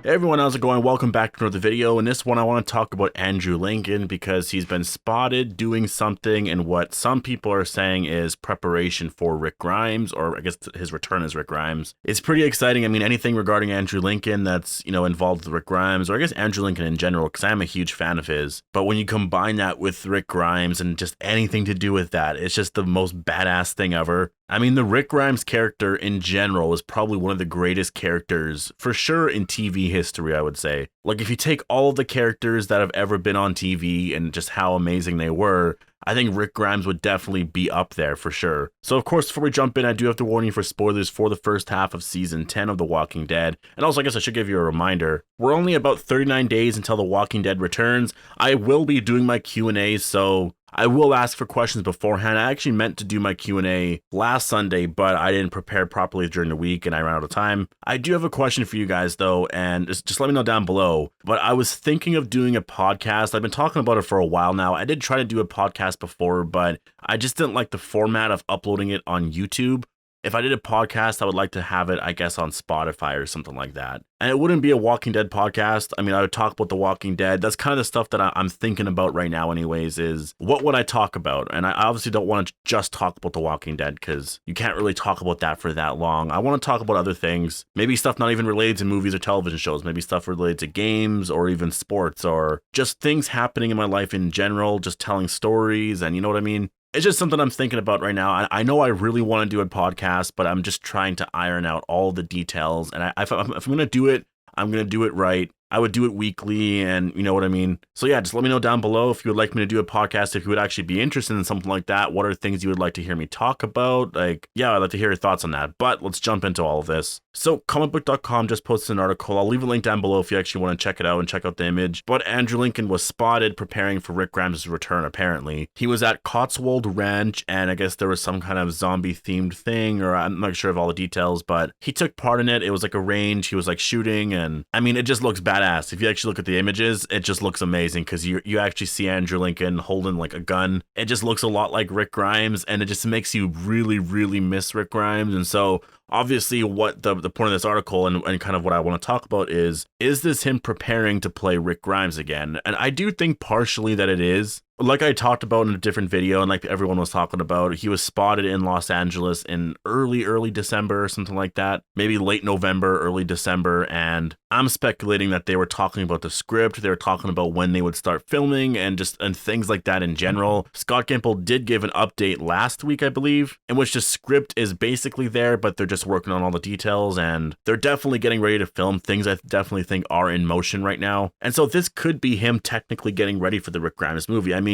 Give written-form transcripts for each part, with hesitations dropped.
Hey everyone, how's it going? Welcome back to another video. In this one, I want to talk about Andrew Lincoln because he's been spotted doing something in what some people are saying is preparation for Rick Grimes, or I guess his return as Rick Grimes. It's pretty exciting. I mean, anything regarding Andrew Lincoln that's, involved with Rick Grimes, or I guess Andrew Lincoln in general, because I'm a huge fan of his. But when you combine that with Rick Grimes and just anything to do with that, it's just the most badass thing ever. I mean, the Rick Grimes character in general is probably one of the greatest characters, for sure, in TV history, I would say. Like, if you take all of the characters that have ever been on TV and just how amazing they were, I think Rick Grimes would definitely be up there for sure. So, of course, before we jump in, I do have to warn you for spoilers for the first half of Season 10 of The Walking Dead. And also, I guess I should give you a reminder. We're only about 39 days until The Walking Dead returns. I will be doing my Q&A, so I will ask for questions beforehand. I actually meant to do my Q&A last Sunday, but I didn't prepare properly during the week and I ran out of time. I do have a question for you guys though, and just let me know down below. But I was thinking of doing a podcast. I've been talking about it for a while now. I did try to do a podcast before, but I just didn't like the format of uploading it on YouTube. If I did a podcast, I would like to have it, I guess, on Spotify or something like that. And it wouldn't be a Walking Dead podcast. I mean, I would talk about The Walking Dead. That's kind of the stuff that I'm thinking about right now anyways, is what would I talk about? And I obviously don't want to just talk about The Walking Dead because you can't really talk about that for that long. I want to talk about other things. Maybe stuff not even related to movies or television shows. Maybe stuff related to games or even sports or just things happening in my life in general, just telling stories and you know what I mean? It's just something I'm thinking about right now. I know I really want to do a podcast, but I'm just trying to iron out all the details. And if I'm going to do it, I'm going to do it right. I would do it weekly and you know what I mean? So yeah, just let me know down below if you would like me to do a podcast, if you would actually be interested in something like that. What are things you would like to hear me talk about? Like, yeah, I'd like to hear your thoughts on that. But let's jump into all of this. So comicbook.com just posted an article. I'll leave a link down below if you actually want to check it out and check out the image. But Andrew Lincoln was spotted preparing for Rick Grimes' return, apparently. He was at Cotswold Ranch, and I guess there was some kind of zombie-themed thing, or I'm not sure of all the details, but he took part in it. It was like a range. He was like shooting, and I mean, it just looks badass. If you actually look at the images, it just looks amazing because you actually see Andrew Lincoln holding like a gun. It just looks a lot like Rick Grimes, and it just makes you really, really miss Rick Grimes. And so obviously what the point of this article and kind of what I want to talk about is this him preparing to play Rick Grimes again? And I do think partially that it is. Like I talked about in a different video and like everyone was talking about, he was spotted in Los Angeles in early December or something like that. Maybe late November, early December. And I'm speculating that they were talking about the script. They were talking about when they would start filming and things like that in general. Scott Gimple did give an update last week, I believe, in which the script is basically there, but they're just working on all the details and they're definitely getting ready to film things I definitely think are in motion right now. And so this could be him technically getting ready for the Rick Grimes movie. I mean,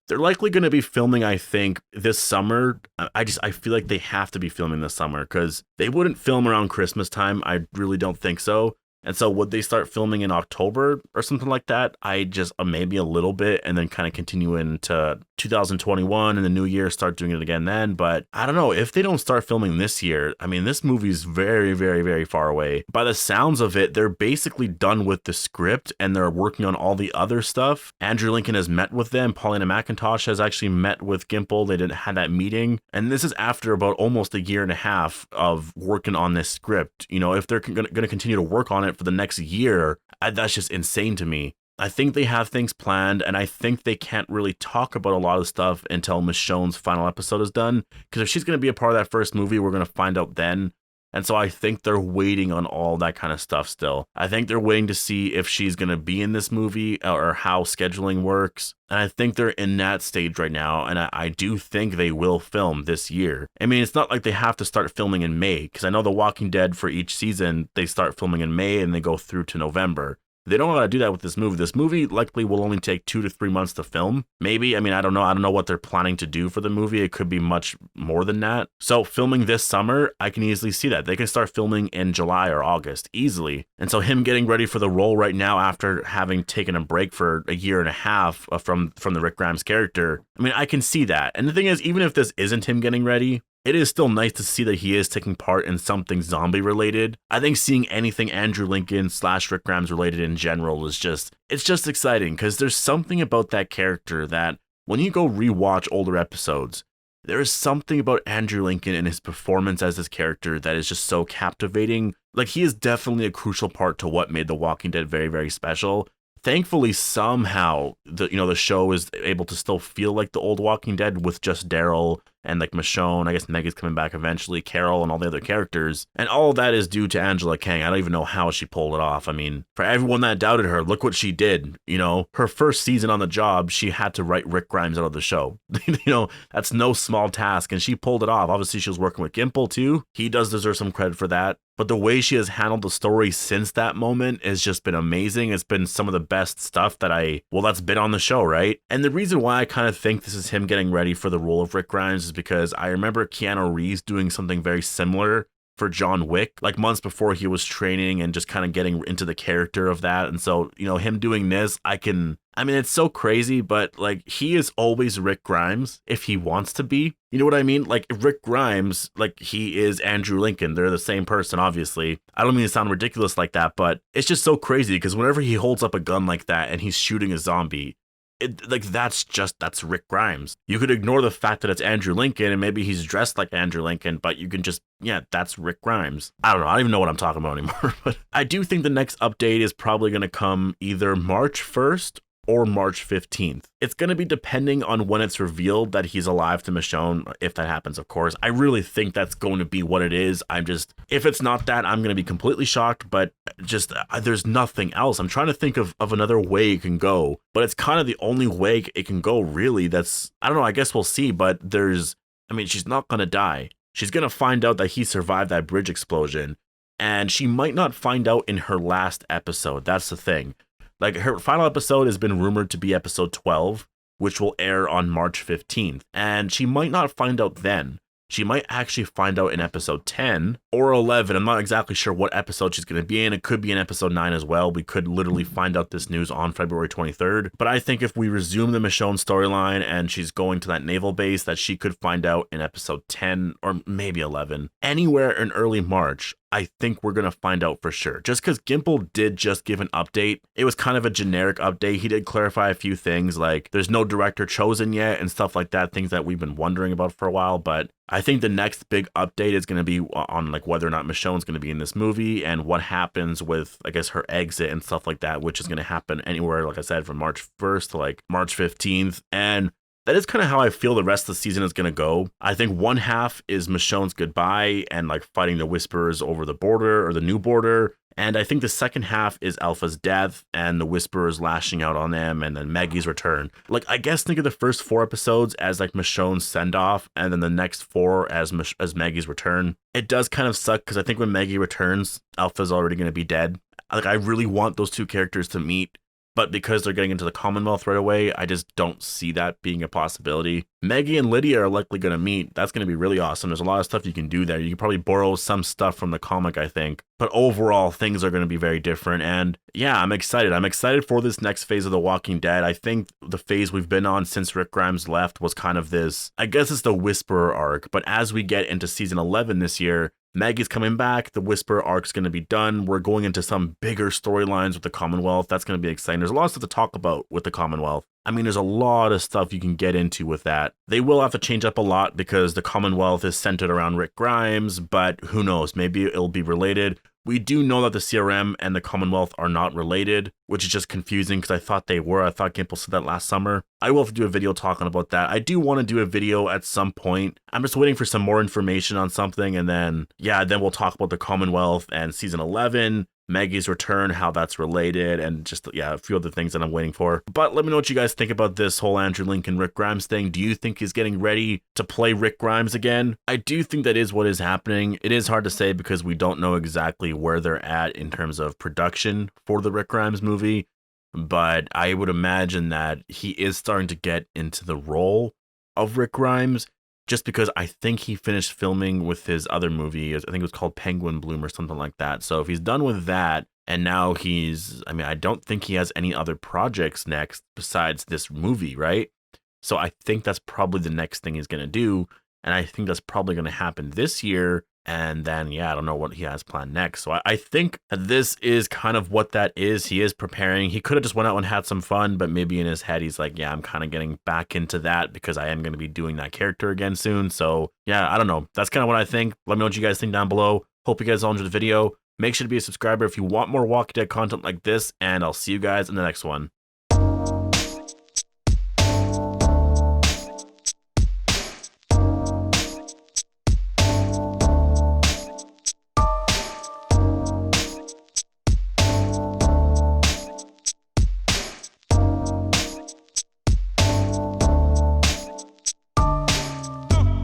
they're likely going to be filming, I think, this summer. I feel like they have to be filming this summer because they wouldn't film around Christmas time. I really don't think so. And so would they start filming in October or something like that? Maybe a little bit and then kind of continue into 2021 and the new year, start doing it again then. But I don't know if they don't start filming this year. I mean, this movie's very, very, very far away. By the sounds of it, they're basically done with the script and they're working on all the other stuff. Andrew Lincoln has met with them. Paulina McIntosh has actually met with Gimple. They didn't have that meeting. And this is after about almost a year and a half of working on this script. You know, if they're going to continue to work on it for the next year, that's just insane to me. I think they have things planned, and I think they can't really talk about a lot of stuff until Michonne's final episode is done. Because if she's going to be a part of that first movie, we're going to find out then. And so I think they're waiting on all that kind of stuff still. I think they're waiting to see if she's going to be in this movie or how scheduling works. And I think they're in that stage right now. And I do think they will film this year. I mean, it's not like they have to start filming in May, because I know The Walking Dead for each season, they start filming in May and they go through to November. They don't know how to do that with this movie. This movie likely will only take 2 to 3 months to film. Maybe. I mean, I don't know. I don't know what they're planning to do for the movie. It could be much more than that. So filming this summer, I can easily see that. They can start filming in July or August easily. And so him getting ready for the role right now after having taken a break for a year and a half from the Rick Grimes character, I mean, I can see that. And the thing is, even if this isn't him getting ready, it is still nice to see that he is taking part in something zombie related. I think seeing anything Andrew Lincoln / Rick Grimes related in general is it's just exciting because there's something about that character that when you go rewatch older episodes, there is something about Andrew Lincoln and his performance as this character that is just so captivating Like, he is definitely a crucial part to what made The Walking Dead very, very special. Thankfully, somehow the show is able to still feel like the old Walking Dead with just Daryl and like Michonne. I guess Meg is coming back eventually, Carol, and all the other characters. And all of that is due to Angela Kang. I don't even know how she pulled it off. I mean, for everyone that doubted her, look what she did. Her first season on the job, she had to write Rick Grimes out of the show. That's no small task, and she pulled it off. Obviously, she was working with Gimple too. He does deserve some credit for that. But the way she has handled the story since that moment has just been amazing. It's been some of the best stuff that's been on the show, right? And the reason why I kind of think this is him getting ready for the role of Rick Grimes is because I remember Keanu Reeves doing something very similar for John Wick, like months before he was training and just kind of getting into the character of that. And so, him doing this, it's so crazy, but like, he is always Rick Grimes if he wants to be. You know what I mean? Like, Rick Grimes, like, he is Andrew Lincoln. They're the same person, obviously. I don't mean to sound ridiculous like that, but it's just so crazy because whenever he holds up a gun like that and he's shooting a zombie, that's Rick Grimes. You could ignore the fact that it's Andrew Lincoln and maybe he's dressed like Andrew Lincoln, but you can just, that's Rick Grimes. I don't know. I don't even know what I'm talking about anymore, but I do think the next update is probably going to come either March 1st or March 15th. It's going to be depending on when it's revealed that he's alive to Michonne, if that happens, of course. I really think that's going to be what it is. If it's not that, I'm going to be completely shocked, but just, there's nothing else. I'm trying to think of another way it can go, but it's kind of the only way it can go, really. I don't know, I guess we'll see, but she's not going to die. She's going to find out that he survived that bridge explosion, and she might not find out in her last episode. That's the thing. Like, her final episode has been rumored to be episode 12, which will air on March 15th. And she might not find out then. She might actually find out in episode 10 or 11. I'm not exactly sure what episode she's going to be in. It could be in episode 9 as well. We could literally find out this news on February 23rd. But I think if we resume the Michonne storyline and she's going to that naval base, that she could find out in episode 10 or maybe 11. Anywhere in early March, I think we're going to find out for sure. Just because Gimple did just give an update. It was kind of a generic update. He did clarify a few things, like there's no director chosen yet and stuff like that, things that we've been wondering about for a while. But I think the next big update is going to be on like whether or not Michonne's going to be in this movie and what happens with, I guess, her exit and stuff like that, which is going to happen anywhere, like I said, from March 1st to like March 15th. And that is kind of how I feel the rest of the season is going to go. I think one half is Michonne's goodbye and like fighting the Whisperers over the border or the new border. And I think the second half is Alpha's death and the Whisperers lashing out on them and then Maggie's return. Like, I guess think of the first 4 episodes as like Michonne's send-off and then the next 4 as Maggie's return. It does kind of suck because I think when Maggie returns, Alpha's already going to be dead. Like, I really want those two characters to meet. But because they're getting into the Commonwealth right away, I just don't see that being a possibility. Maggie and Lydia are likely going to meet. That's going to be really awesome. There's a lot of stuff you can do there. You can probably borrow some stuff from the comic, I think. But overall, things are going to be very different. And yeah, I'm excited. I'm excited for this next phase of The Walking Dead. I think the phase we've been on since Rick Grimes left was kind of this, I guess it's the Whisperer arc. But as we get into season 11 this year, Maggie's coming back. The Whisperer arc's going to be done. We're going into some bigger storylines with the Commonwealth. That's going to be exciting. There's a lot of stuff to talk about with the Commonwealth. I mean, there's a lot of stuff you can get into with that. They will have to change up a lot because the Commonwealth is centered around Rick Grimes, but who knows? Maybe it'll be related. We do know that the CRM and the Commonwealth are not related, which is just confusing because I thought they were. I thought Gimple said that last summer. I will have to do a video talking about that. I do want to do a video at some point. I'm just waiting for some more information on something, and then we'll talk about the Commonwealth and season 11, Maggie's return, how that's related, and just, a few other things that I'm waiting for. But let me know what you guys think about this whole Andrew Lincoln, Rick Grimes thing. Do you think he's getting ready to play Rick Grimes again? I do think that is what is happening. It is hard to say because we don't know exactly where they're at in terms of production for the Rick Grimes movie, but I would imagine that he is starting to get into the role of Rick Grimes, just because I think he finished filming with his other movie. I think it was called Penguin Bloom or something like that. So if he's done with that, and now I don't think he has any other projects next besides this movie, right? So I think that's probably the next thing he's going to do. And I think that's probably going to happen this year. And then, I don't know what he has planned next. So I think this is kind of what that is. He is preparing. He could have just went out and had some fun, but maybe in his head, he's like, I'm kind of getting back into that because I am going to be doing that character again soon. So I don't know. That's kind of what I think. Let me know what you guys think down below. Hope you guys all enjoyed the video. Make sure to be a subscriber if you want more Walking Dead content like this, and I'll see you guys in the next one.